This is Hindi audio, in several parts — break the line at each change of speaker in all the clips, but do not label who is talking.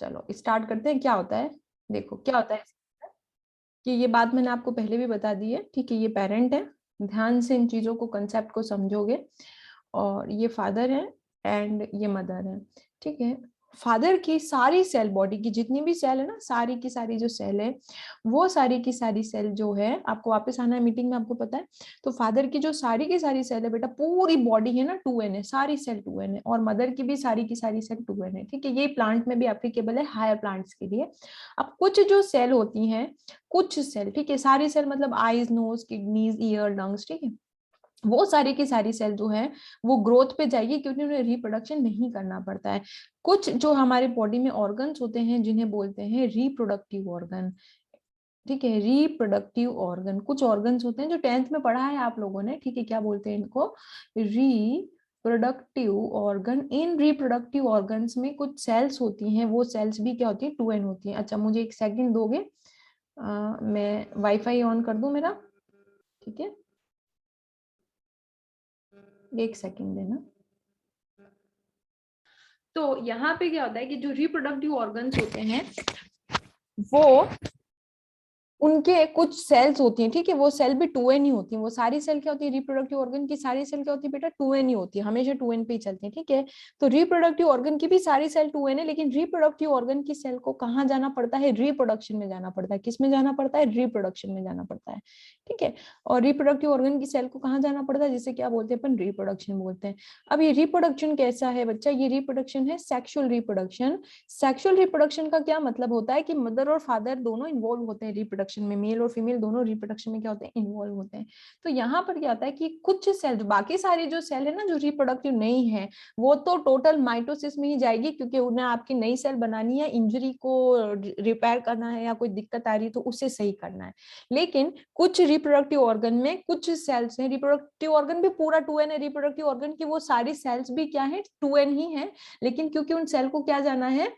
चलो स्टार्ट करते हैं। क्या होता है, देखो क्या होता है कि ये बात मैंने आपको पहले भी बता दी है, ठीक है। ये पेरेंट है, ध्यान से इन चीजों को, कंसेप्ट को समझोगे। और ये फादर है एंड ये मदर है, ठीक है। फादर की सारी सेल, बॉडी की जितनी भी सेल है ना, सारी की सारी जो सेल है, वो सारी की सारी सेल जो है, आपको वापस आना है मीटिंग में, आपको पता है। तो फादर की जो सारी की सारी सेल है बेटा, पूरी बॉडी है ना 2n है, सारी सेल 2n है। और मदर की भी सारी की सारी सेल 2n है, ठीक है। ये प्लांट में भी एप्लीकेबल है, हायर प्लांट्स के लिए। अब कुछ जो सेल होती हैं, कुछ सेल, ठीक है, सारी सेल मतलब eyes, nose, kidneys, ear, lungs, ठीक है, वो सारी की सारी सेल जो है वो ग्रोथ पे जाएगी, क्योंकि उन्हें रिप्रोडक्शन नहीं करना पड़ता है। कुछ जो हमारे बॉडी में ऑर्गन्स होते हैं जिन्हें बोलते हैं रिप्रोडक्टिव ऑर्गन, ठीक है। रिप्रोडक्टिव ऑर्गन, कुछ ऑर्गन्स होते हैं जो 10th में पढ़ा है आप लोगों ने, ठीक है। क्या बोलते हैं इनको? Reproductive organ. इन रिप्रोडक्टिव ऑर्गन्स में कुछ सेल्स होती हैं, वो सेल्स भी क्या होती है? 2n होती है। अच्छा मुझे एक सेकंड दोगे? मैं वाईफाई ऑन कर दूं मेरा, ठीक है, एक सेकंड देना। तो यहाँ पे क्या होता है कि जो रिप्रोडक्टिव ऑर्गन्स होते हैं वो, उनके कुछ सेल्स होती हैं, ठीक है। वो सेल भी 2n ही होती हैं। वो सारी सेल क्या होती है? रिप्रोडक्टिव ऑर्गन की सारी सेल क्या होती है बेटा? 2n ही होती है, हमेशा 2n पे ही चलती है, ठीक है। तो रिप्रोडक्टिव ऑर्गन की भी सारी सेल 2n है, लेकिन रिप्रोडक्टिव ऑर्गन की सेल को कहाँ जाना पड़ता है? रिप्रोडक्शन में जाना पड़ता है। किस में जाना पड़ता है? रिप्रोडक्शन में जाना पड़ता है, ठीक है। और रिप्रोडक्टिव ऑर्गन की सेल को कहाँ जाना पड़ता है? जिसे क्या बोलते हैं अपन? रिप्रोडक्शन बोलते हैं। अब ये रिप्रोडक्शन कैसा है बच्चा? ये रिप्रोडक्शन है सेक्सुअल रिप्रोडक्शन। सेक्सुअल रिप्रोडक्शन का क्या मतलब होता है कि मदर और फादर दोनों इन्वॉल्व होते हैं रिप्रोडक्शन में, मेल और फीमेल दोनों रिप्रोडक्शन में क्या होते हैं? इन्वॉल्व होते हैं। तो यहाँ पर क्या होता है कि कुछ सेल, बाकी सारी जो सेल है ना जो रिप्रोडक्टिव नहीं है, वो तो टोटल माइटोसिस में ही जाएगी, क्योंकि उन्हें आपकी नई सेल बनानी है, इंजरी को रिपेयर करना है, या कोई दिक्कत आ रही है तो उसे सही करना है। लेकिन कुछ रिप्रोडक्टिव ऑर्गन में कुछ सेल्स हैं, रिप्रोडक्टिव ऑर्गन भी पूरा 2n है, रिप्रोडक्टिव ऑर्गन की वो सारी सेल्स भी क्या है? 2n ही है। लेकिन क्योंकि उन सेल को क्या जाना है?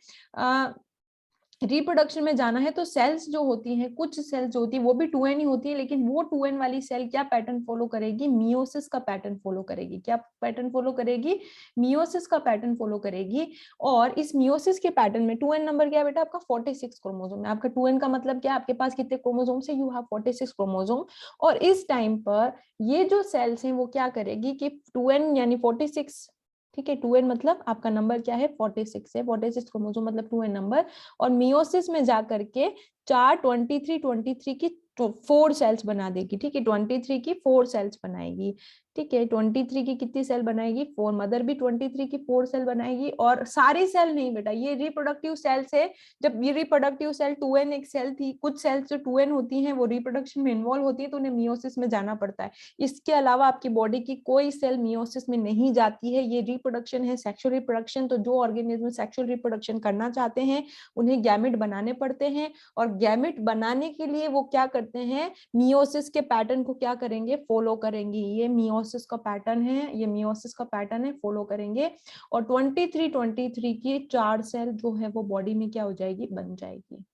रिप्रोडक्शन में जाना है, तो सेल्स जो होती हैं, कुछ सेल्स जो होती है वो भी 2n ही होती है, लेकिन वो 2n वाली सेल क्या पैटर्न फॉलो करेगी? मियोसिस का पैटर्न फॉलो करेगी। क्या पैटर्न फॉलो करेगी? मियोसिस का पैटर्न फॉलो करेगी। और इस मियोसिस के पैटर्न में 2n नंबर क्या है बेटा? आपका 46 क्रोमोसोम है। आपका 2n का मतलब क्या है? आपके पास कितने क्रोमोसोम से? You have 46 chromosome. और इस टाइम पर ये जो सेल्स हैं वो क्या करेगी कि 2n यानी 46, ठीक है, 2n मतलब आपका नंबर क्या है? 46 है, 46 क्रोमोसोम मतलब 2n नंबर। और मियोसिस में जाकर के 23 की 4 सेल्स बना देगी, ठीक है। 23 की 4 सेल्स बनाएगी, ठीक है। 23 की कितनी सेल बनाएगी? 4। मदर भी 23 की 4 सेल बनाएगी। और सारी सेल नहीं बेटा, ये रिप्रोडक्टिव सेल्स है। जब ये रिप्रोडक्टिव सेल 2n एक सेल थी, कुछ सेल्स जो 2n होती हैं वो रिप्रोडक्शन में इन्वॉल्व होती है, तो उन्हें मियोसिस में जाना पड़ता है। इसके अलावा आपकी बॉडी की कोई सेल मियोसिस में नहीं जाती है। ये रिप्रोडक्शन है, सेक्सुअल रिप्रोडक्शन। तो जो ऑर्गेनिज्म सेक्सुअल रिप्रोडक्शन करना चाहते हैं उन्हें गैमेट बनाने पड़ते हैं, और गैमेट बनाने के लिए वो क्या करते हैं? मियोसिस के पैटर्न को क्या करेंगे? फॉलो करेंगे। ये मियोसिस का पैटर्न है, ये मियोसिस का पैटर्न है, फॉलो करेंगे। और 23 की 4 सेल जो है वो बॉडी में क्या हो जाएगी? बन जाएगी।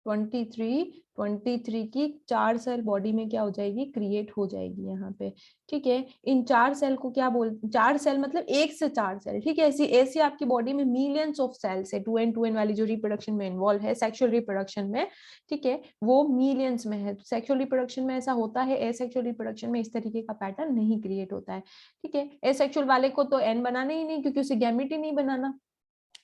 23 की 4 सेल बॉडी में क्या हो जाएगी? क्रिएट हो जाएगी यहाँ पे, ठीक है। इन 4 सेल को क्या बोल, 4 सेल मतलब 1 से 4 सेल, ठीक है। ऐसी ऐसी आपकी बॉडी में मिलियंस ऑफ सेल्स है। 2n वाली जो रिप्रोडक्शन में इन्वॉल्व है, सेक्सुअल रिप्रोडक्शन में, ठीक है, वो मिलियंस में है। सेक्सुअल रिप्रोडक्शन में ऐसा होता है, एसेक्सुअल रिप्रोडक्शन में इस तरीके का पैटर्न नहीं क्रिएट होता है, ठीक है। एसेक्सुअल वाले को तो n बनाना ही नहीं, क्योंकि उसे गैमेट ही नहीं बनाना।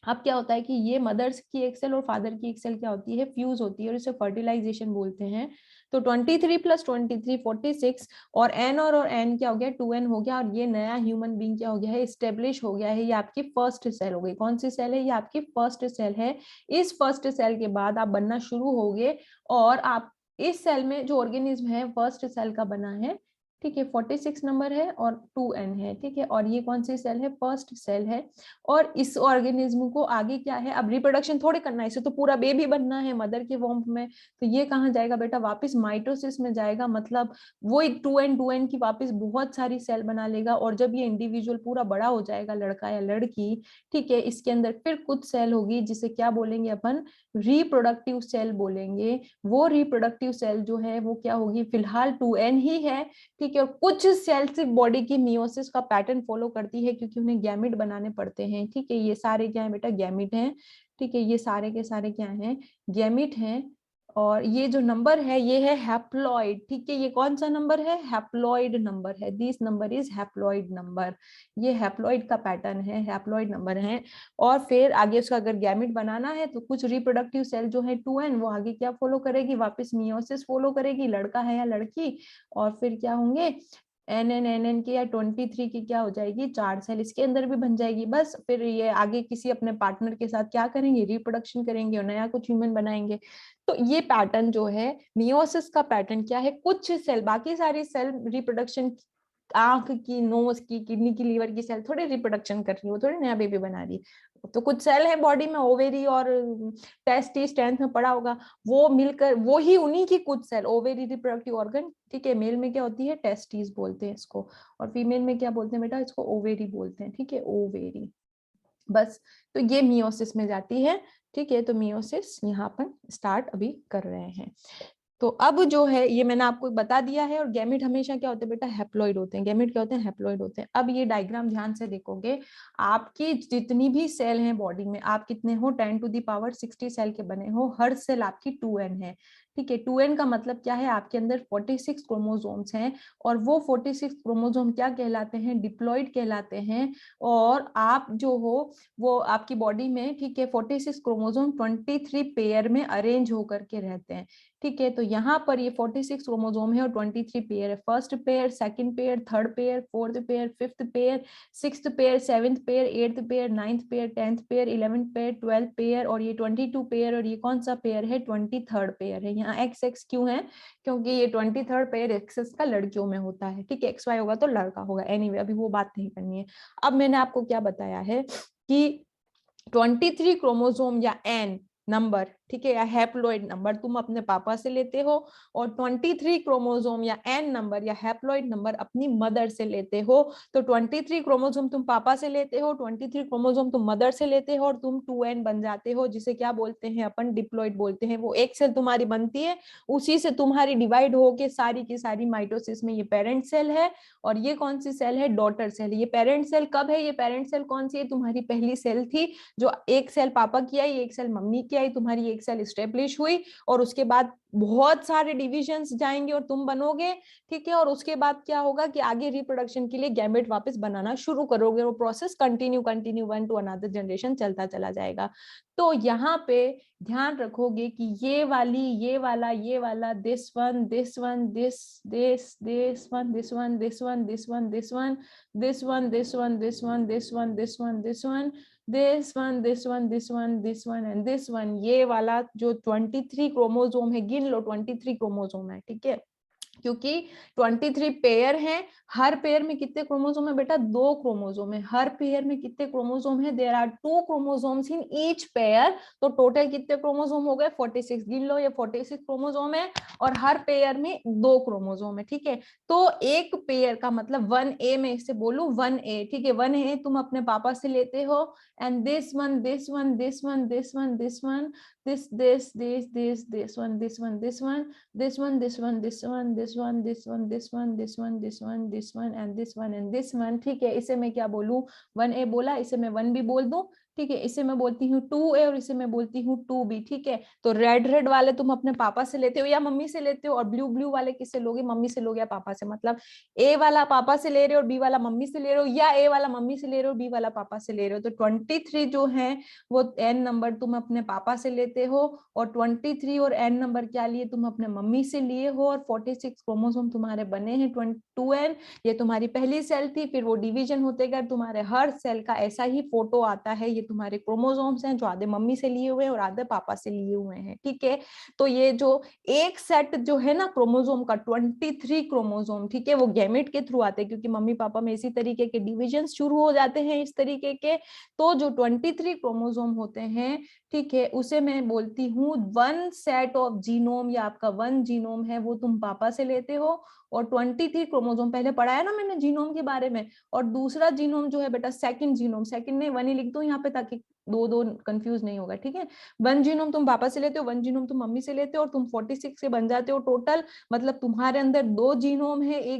अब क्या होता है कि ये मदर्स की एक सेल और फादर की एक सेल क्या होती है? फ्यूज होती है, और इसे फर्टिलाइजेशन बोलते हैं। तो 23 + 23 46, और n और n क्या हो गया? 2n हो गया। और ये नया ह्यूमन बीइंग क्या हो गया है? स्टेब्लिश हो गया है। ये आपकी फर्स्ट सेल हो गई। कौन सी सेल है? ये आपकी फर्स्ट सेल है। इस फर्स्ट सेल के बाद आप बनना शुरू हो गए, और आप इस सेल में जो ऑर्गेनिज्म है फर्स्ट सेल का बना है, ठीक है। 46 नंबर है और 2n है, ठीक है। और ये कौन सी सेल है? फर्स्ट सेल है। और इस ऑर्गेनिज्म को आगे क्या है? अब रिप्रोडक्शन थोड़ी करना है, इसे तो पूरा बेबी बनना है मदर के वॉम्ब में। तो ये कहाँ जाएगा बेटा? वापस माइटोसिस में जाएगा। मतलब वो 2n की वापस बहुत सारी सेल बना लेगा। और जब ये इंडिविजुअल पूरा बड़ा हो जाएगा, लड़का या लड़की, ठीक है, इसके अंदर फिर कुछ सेल होगी जिसे क्या बोलेंगे अपन? रिप्रोडक्टिव सेल बोलेंगे। वो रिप्रोडक्टिव सेल जो है वो क्या होगी? फिलहाल 2n ही है, ठीक है। और कुछ सेल सिर्फ बॉडी की मियोसिस का पैटर्न फॉलो करती है, क्योंकि उन्हें गैमेट बनाने पड़ते हैं, ठीक है। ये सारे क्या है बेटा? गैमेट हैं, ठीक है, ये सारे के सारे क्या हैं, गैमिट हैं। और ये जो नंबर है ये है हैप्लॉइड, ठीक है, ये कौन सा नंबर है, हैप्लॉइड नंबर है, this number is haploid number, ये हैप्लॉइड का पैटर्न है, हैप्लॉइड नंबर है। और फिर आगे उसका अगर गैमिट बनाना है तो कुछ रिप्रोडक्टिव सेल जो है 2n वो आगे क्या फॉलो करेगी, वापस मियोसिस फॉलो करेगी, लड़का है या लड़की, और फिर क्या होंगे एन की या 23 की क्या हो जाएगी, 4 सेल इसके अंदर भी बन जाएगी। बस फिर ये आगे किसी अपने पार्टनर के साथ क्या करेंगे, रिप्रोडक्शन करेंगे और नया कुछ ह्यूमन बनाएंगे। तो ये पैटर्न जो है मियोसिस का पैटर्न क्या है, कुछ सेल, बाकी सारी सेल रिप्रोडक्शन, आंख की, नोज की, किडनी की, लीवर की सेल थोड़ी रिप्रोडक्शन कर रही है, वो थोड़ी नया बेबी बना रही है। तो कुछ सेल है बॉडी में, ओवेरी और टेस्टिस 10th में पढ़ा होगा, वो मिलकर वो ही उन्हीं की कुछ सेल, ओवेरी रिप्रोडक्टिव ऑर्गन, ठीक है, मेल में क्या होती है, टेस्टिस बोलते हैं इसको, और फीमेल में क्या बोलते हैं बेटा, इसको ओवेरी बोलते हैं, ठीक है, ओवेरी। बस, तो ये मियोसिस में जाती है, ठीक है, तो मियोसिस यहाँ पर स्टार्ट अभी कर रहे हैं। तो अब जो है ये मैंने आपको बता दिया है, और गैमेट हमेशा क्या होते हैं बेटा, हैप्लॉइड होते हैं, गैमेट क्या होते हैं, हैप्लॉइड होते हैं। अब ये डायग्राम ध्यान से देखोगे, आपकी जितनी भी सेल हैं बॉडी में, आप कितने हो, 10⁻60 सेल के बने हो, हर सेल आपकी 2n है, ठीक है। 2n का मतलब क्या है, आपके अंदर 46 क्रोमोसोम्स हैं, और वो 46 क्रोमोसोम क्या कहलाते हैं, डिप्लॉइड कहलाते हैं। और आप जो हो वो आपकी बॉडी में, ठीक है, 46 क्रोमोसोम 23 पेयर में अरेंज होकर के रहते हैं, ठीक है। तो यहाँ पर ये 46 क्रोमोसोम है और 23 पेयर है, first pair, second pair, third pair, fourth pair, fifth pair, sixth pair, seventh pair, eighth pair, ninth pair, 10th pair, 11th pair, 12th pair, और ये 22 पेयर, और ये कौन सा पेयर है, 23rd पेयर है। यहाँ XX क्यों है, क्योंकि ये 23rd पेयर एक्सेस का लड़कियों में होता है, ठीक है, XY होगा तो लड़का होगा, एनीवे अभी वो बात नहीं करनी है। अब मैंने आपको क्या बताया है कि 23 क्रोमोसोम या एन नंबर, ठीक है, या हैप्लॉइड नंबर तुम अपने पापा से लेते हो, और 23 क्रोमोसोम या एन नंबर या हैप्लॉइड नंबर अपनी मदर से लेते हो। तो 23 क्रोमोसोम तुम पापा से लेते हो, 23 क्रोमोसोम तुम मदर से लेते हो, और तुम 2n बन जाते हो, जिसे क्या बोलते हैं अपन, डिप्लॉइड बोलते हैं। वो एक सेल तुम्हारी बनती है, उसी से तुम्हारी डिवाइड होके सारी की सारी माइटोसिस में, ये पेरेंट सेल है, और ये कौन सी सेल है, डॉटर सेल। ये पेरेंट सेल कब है, ये पेरेंट सेल कौन सी है, तुम्हारी पहली सेल थी, जो एक सेल पापा की आई, एक सेल मम्मी की आई, तुम्हारी एक सेल स्टेब्लिश हुई, और उसके बाद बहुत सारे डिविजन्स जाएंगे और तुम बनोगे, ठीक है। और उसके बाद क्या होगा कि आगे रिप्रोडक्शन के लिए गैमेट वापस बनाना शुरू करोगे, वो process continue continue one two another generation चलता चला जाएगा। तो यहाँ पे ध्यान रखोगे कि ये वाली, ये वाला, ये वाला, this one, this one, this one, this one, this one, this one, this one, this one, this one, this one, this one, this one, this one, this one, this one, this one, this one and this one, ये वाला जो 23 क्रोमोसोम है, गिन लो 23 क्रोमोसोम है, ठीक है, क्योंकि 23 पेयर हैं। हर पेयर में कितने क्रोमोसोम है बेटा, 2 क्रोमोसोम है। हर पेयर में कितने क्रोमोसोम है, there are 2 chromosomes in each pair. तो टोटल कितने क्रोमोसोम हो गए, 46, गिन लो, ये 46 क्रोमोसोम है, और हर पेयर में 2 क्रोमोसोम है, ठीक है। तो एक पेयर का मतलब 1A, में इसे बोलूं 1A, ठीक है, 1A तुम अपने पापा से लेते हो, and this one, this one, this one, this one, this one, this one, this one, this one, this one, this one, this one, this one, this one, this one, this one, this one, this one and this one and this one, ठीक है। इसे मैं क्या बोलूं, 1A बोला, इसे मैं 1B बोल दूं, ठीक है। इसे मैं बोलती हूँ 2A और इसे मैं बोलती हूँ 2B, ठीक है। तो रेड रेड वाले तुम अपने पापा से लेते हो या मम्मी से लेते हो, और ब्लू ब्लू वाले किससे लोगे, मम्मी से लोगे या पापा से। मतलब A वाला पापा से ले रहे हो, B वाला मम्मी से ले रहे हो, या A वाला मम्मी से ले रहे हो, B वाला पापा से ले रहे हो। तो 23 जो है वो n नंबर तुम अपने पापा से लेते हो, और 23 और n नंबर क्या लिए, तुम अपने मम्मी से लिए हो, और 46 क्रोमोसोम तुम्हारे बने हैं 2n। ये तुम्हारी पहली सेल थी, फिर वो डिवीजन होते गए, तुम्हारे हर सेल का ऐसा ही फोटो आता है। ये तुम्हारे क्रोमोसोम्स हैं जो आधे मम्मी से लिए हुए हैं और आधे पापा से लिए हुए हैं, ठीक है। तो ये जो एक सेट जो है ना क्रोमोसोम का, 23 क्रोमोसोम, ठीक है, वो गैमेट के थ्रू आते हैं, क्योंकि मम्मी पापा में इसी तरीके के डिविजन शुरू हो जाते हैं इस तरीके के। तो जो 23 क्रोमोसोम होते हैं, ठीक है, उसे मैं बोलती हूँ वन सेट ऑफ जीनोम, या आपका वन जीनोम है वो तुम पापा से लेते हो। और 23 क्रोमोसोम पहले पढ़ाया ना मैंने जीनोम के बारे में। और दूसरा जीनोम जो है बेटा सेकंड जीनोम, सेकंड में 1 ही लिख दो यहाँ पे ताकि दो दो कंफ्यूज नहीं होगा, ठीक है। 1 जीनोम तुम पापा से लेते हो, 1 जीनोम तुम मम्मी से लेते हो, और तुम 46 से बन जाते हो टोटल। मतलब तुम्हारे अंदर 2 जीनोम है, एक